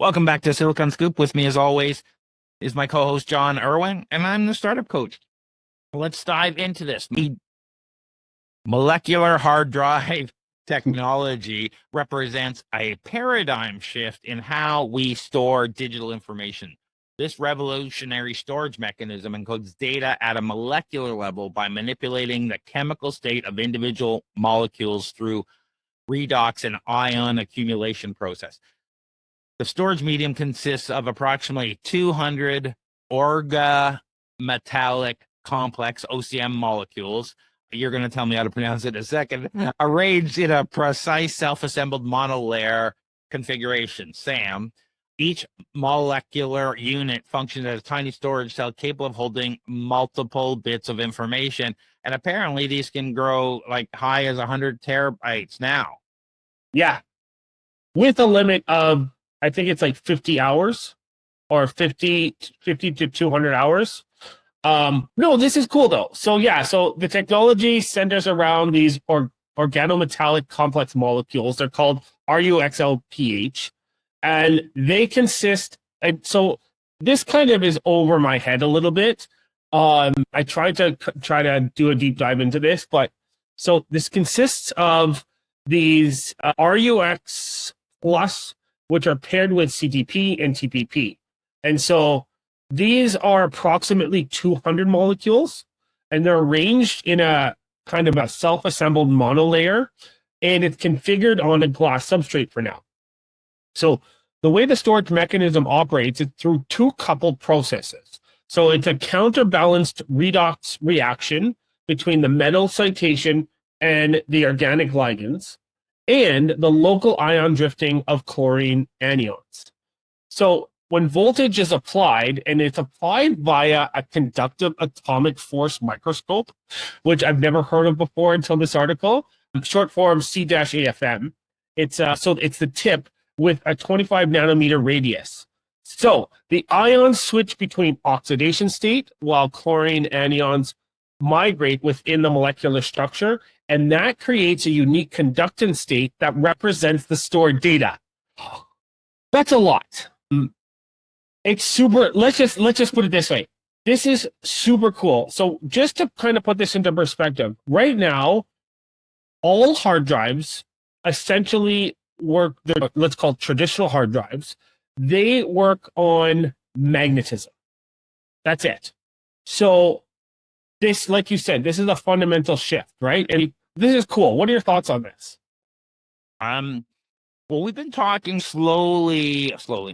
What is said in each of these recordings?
Welcome back to Silicon Scoop. With me, as always, is my co-host John Irwin, and I'm the startup coach. Let's dive into this. The molecular hard drive technology represents a paradigm shift in how we store digital information. This revolutionary storage mechanism encodes data at a molecular level by manipulating the chemical state of individual molecules through redox and ion accumulation process. The storage medium consists of approximately 200 organometallic complex OCM molecules. You're going to tell me how to pronounce it in a second. Arranged in a precise self-assembled monolayer configuration, SAM. Each molecular unit functions as a tiny storage cell capable of holding multiple bits of information. And apparently these can grow like high as 100 terabytes now. Yeah. With a limit of, I think it's like 50 hours or 50 to 200 hours. No, this is cool though. So yeah, so the technology centers around these organometallic complex molecules. They're called RUXLPH, and they consist, and so this kind of is over my head a little bit. I tried to do a deep dive into this, but so this consists of these RUX plus, which are paired with CTP and TPP. And so these are approximately 200 molecules, and they're arranged in a kind of a self-assembled monolayer, and it's configured on a glass substrate for now. So the way the storage mechanism operates is through two coupled processes. So it's a counterbalanced redox reaction between the metal citation and the organic ligands, and the local ion drifting of chlorine anions. So when voltage is applied, and it's applied via a conductive atomic force microscope, which I've never heard of before until this article, short form C-AFM, it's the tip with a 25 nanometer radius. So the ions switch between oxidation state while chlorine anions migrate within the molecular structure, and that creates a unique conductance state that represents the stored data. That's a lot. It's super. Let's just put it this way. This is super cool. So just to kind of put this into perspective, right now, all hard drives essentially work. Let's call traditional hard drives. They work on magnetism. That's it. So this, like you said, this is a fundamental shift, right? And this is cool. What are your thoughts on this? Well, we've been talking slowly,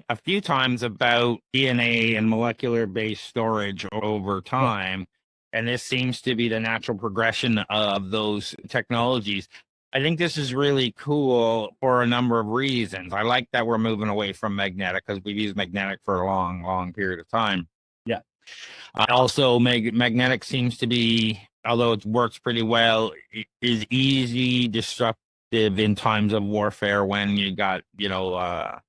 a few times about DNA and molecular-based storage over time, and this seems to be the natural progression of those technologies. I think this is really cool for a number of reasons. I like that we're moving away from magnetic because we've used magnetic for a long, long period of time. Yeah. Also, magnetic seems to be, although it works pretty well, is easy destructive in times of warfare when you got, the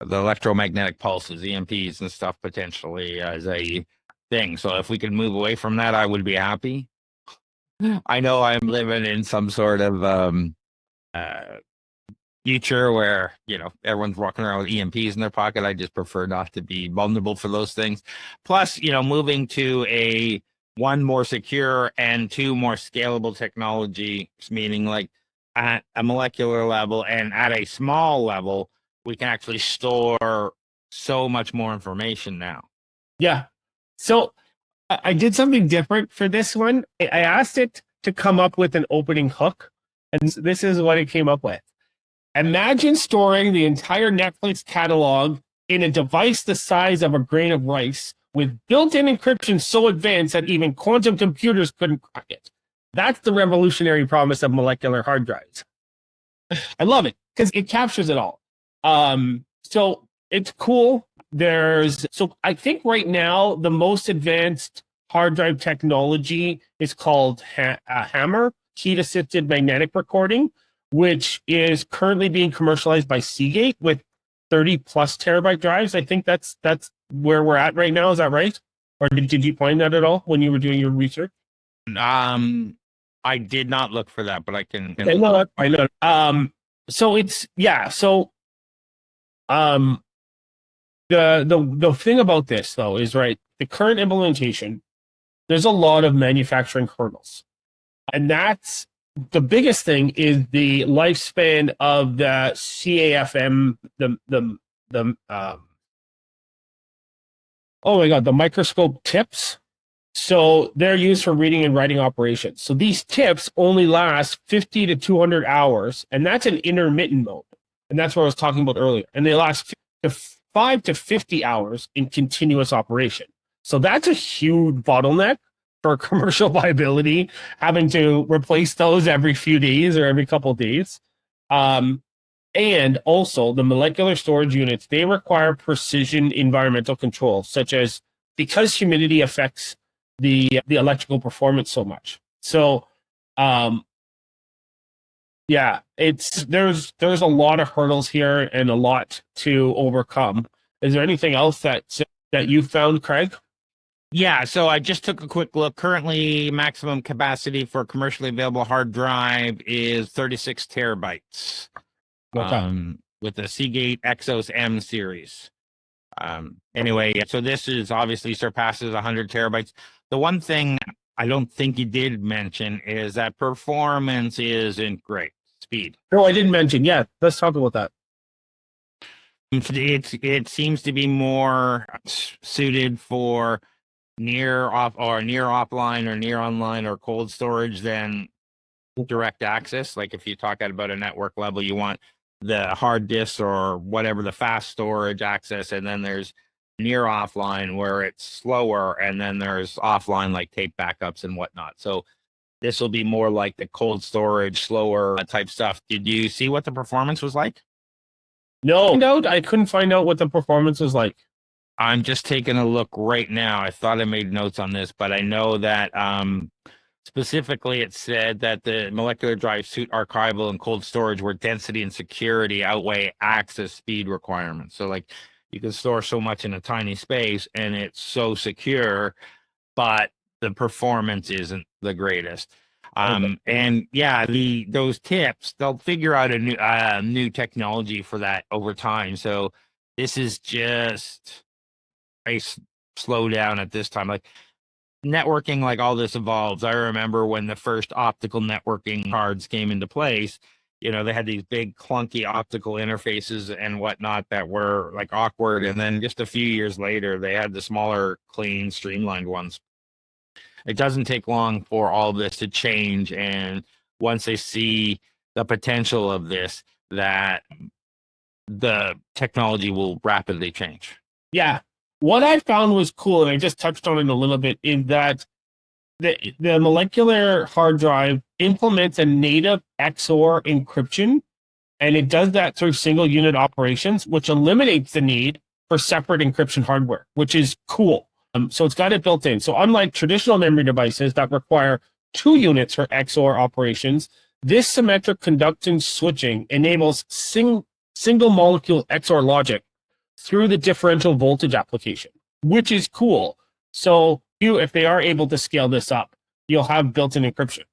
electromagnetic pulses, EMPs and stuff potentially as a thing. So if we could move away from that, I would be happy. I know I'm living in some sort of future where, everyone's walking around with EMPs in their pocket. I just prefer not to be vulnerable for those things. Plus, moving to one more secure and two more scalable technology, meaning like at a molecular level and at a small level, we can actually store so much more information now. Yeah. So I did something different for this one. I asked it to come up with an opening hook, and this is what it came up with. Imagine storing the entire Netflix catalog in a device the size of a grain of rice with built-in encryption so advanced that even quantum computers couldn't crack it. That's the revolutionary promise of molecular hard drives. I love it because it captures it all. So it's cool. So I think right now the most advanced hard drive technology is called HAMR, heat-assisted magnetic recording, which is currently being commercialized by Seagate with 30 plus terabyte drives. I think that's where we're at right now. Is that right? Or did you find that at all when you were doing your research? I did not look for that, but I can. I know. So it's, yeah. So The thing about this though is right. The current implementation, there's a lot of manufacturing hurdles, and that's the biggest thing is the lifespan of the CAFM, oh my god, the microscope tips. So they're used for reading and writing operations. So these tips only last 50 to 200 hours, and that's an intermittent mode. And that's what I was talking about earlier. And they last 5 to 50 hours in continuous operation. So that's a huge bottleneck for commercial viability, having to replace those every few days or every couple of days. And also the molecular storage units, they require precision environmental control, such as because humidity affects the electrical performance so much. So yeah, there's a lot of hurdles here and a lot to overcome. Is there anything else that you found, Craig? Yeah, so I just took a quick look. Currently, maximum capacity for a commercially available hard drive is 36 terabytes. Okay. With the Seagate Exos M series. Anyway, so this is obviously surpasses 100 terabytes. The one thing I don't think you did mention is that performance isn't great. Speed. No, I didn't mention. Yeah, let's talk about that. It seems to be more suited for near offline or near online or cold storage than direct access. Like if you talk about a network level, you want the hard disk or whatever, the fast storage access, and then there's near offline where it's slower, and then there's offline like tape backups and whatnot. So this will be more like the cold storage, slower type stuff. Did you see what the performance was like? No, I couldn't find out what the performance was like. I'm just taking a look right now. I thought I made notes on this, but I know that specifically it said that the molecular drives suit archival and cold storage where density and security outweigh access speed requirements. So like you can store so much in a tiny space and it's so secure, but the performance isn't the greatest. And yeah, those tips, they'll figure out a new technology for that over time. So this is just a slowdown at this time. Like networking, like all this evolves. I remember when the first optical networking cards came into place, you know, they had these big clunky optical interfaces and whatnot that were like awkward. And then just a few years later, they had the smaller, clean, streamlined ones. It doesn't take long for all of this to change. And once they see the potential of this, that the technology will rapidly change. Yeah. What I found was cool, and I just touched on it a little bit, in that the molecular hard drive implements a native XOR encryption, and it does that through single unit operations, which eliminates the need for separate encryption hardware, which is cool. So it's got it built in. So unlike traditional memory devices that require 2 units for XOR operations, this symmetric conducting switching enables single molecule XOR logic through the differential voltage application, which is cool. So if they are able to scale this up, you'll have built-in encryption.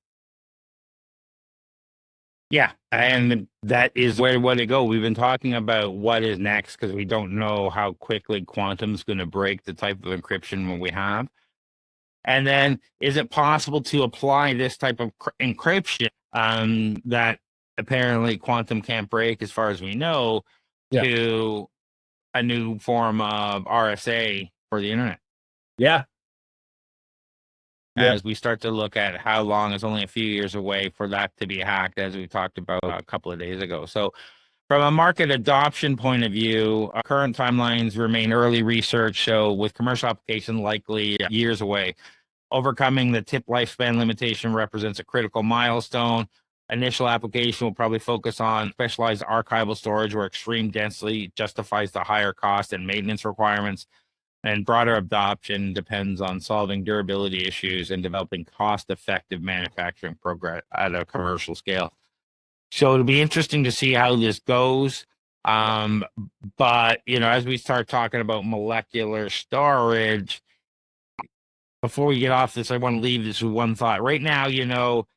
Yeah, and that is where to go. We've been talking about what is next because we don't know how quickly quantum's going to break the type of encryption we have. And then is it possible to apply this type of encryption that apparently quantum can't break as far as we know to a new form of RSA for the internet? Yeah. As we start to look at how long is only a few years away for that to be hacked, as we talked about a couple of days ago. So from a market adoption point of view, current timelines remain early research, so with commercial application likely years away. Overcoming the tip lifespan limitation represents a critical milestone. Initial application will probably focus on specialized archival storage where extreme density justifies the higher cost and maintenance requirements. And broader adoption depends on solving durability issues and developing cost-effective manufacturing progress at a commercial scale. So it'll be interesting to see how this goes. But, you know, as we start talking about molecular storage, before we get off this, I want to leave this with one thought. Right now, you know,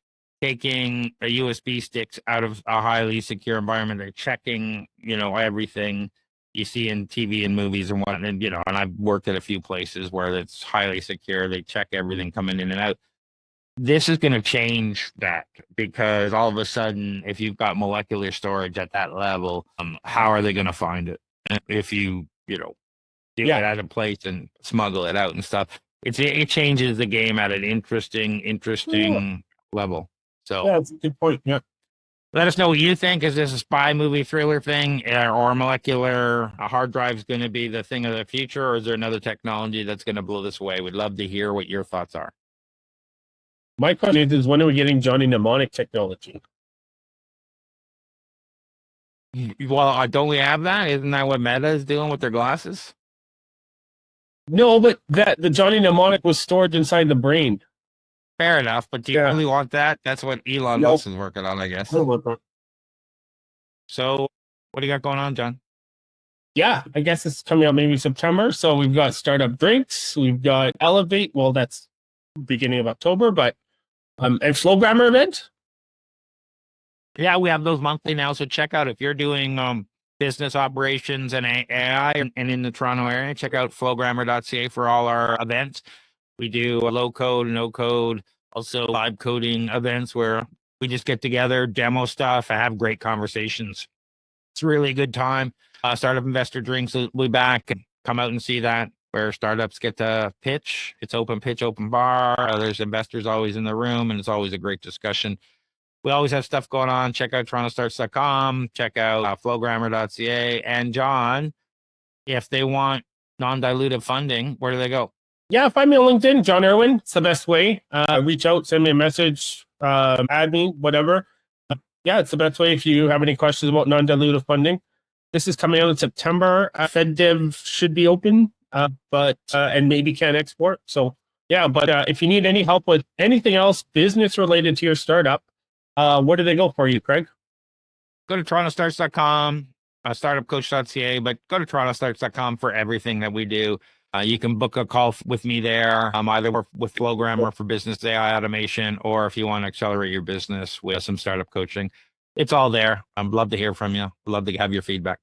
taking a USB sticks out of a highly secure environment, they're checking, you know, everything. you see in TV and movies and what, and and I've worked at a few places where it's highly secure. They check everything coming in and out. This is going to change that, because all of a sudden, if you've got molecular storage at that level, how are they going to find it? If you do it at a place and smuggle it out and stuff, it changes the game at an interesting level. So that's a good point. Yeah. let us know what you think. Is this a spy movie thriller thing, or molecular hard drive is going to be the thing of the future, or is there another technology that's going to blow this away? We'd love to hear what your thoughts are. My question is, when are we getting Johnny mnemonic technology? Well, don't we have that? Isn't that what Meta is doing with their glasses? No, but the Johnny mnemonic was stored inside the brain. Fair enough, but do you really want that? That's what Elon Musk is working on, I guess. So, what do you got going on, John? Yeah, I guess it's coming out maybe September. So we've got startup drinks, we've got Elevate. Well, that's beginning of October, but and Flowgrammer event. Yeah, we have those monthly now. So check out, if you're doing business operations and AI and in the Toronto area, check out flowgrammer.ca for all our events. We do a low code, no code, also live coding events where we just get together, demo stuff, have great conversations. It's really a good time. Startup investor drinks will be back, and come out and see that, where startups get to pitch. It's open pitch, open bar. There's investors always in the room, and it's always a great discussion. We always have stuff going on. Check out torontostarts.com. Check out flowgrammer.ca. And John, if they want non-dilutive funding, where do they go? Yeah, find me on LinkedIn, John Irwin. It's the best way. Reach out, send me a message, add me, whatever. Yeah, it's the best way if you have any questions about non-dilutive funding. This is coming out in September. FedDev should be open, but and maybe can export. So yeah, but if you need any help with anything else business related to your startup, where do they go for you, Craig? Go to torontostarts.com, startupcoach.ca, but go to torontostarts.com for everything that we do. You can book a call with me there, either with Flowgrammer for business AI automation, or if you want to accelerate your business with some startup coaching. It's all there. I'd love to hear from you. Love to have your feedback.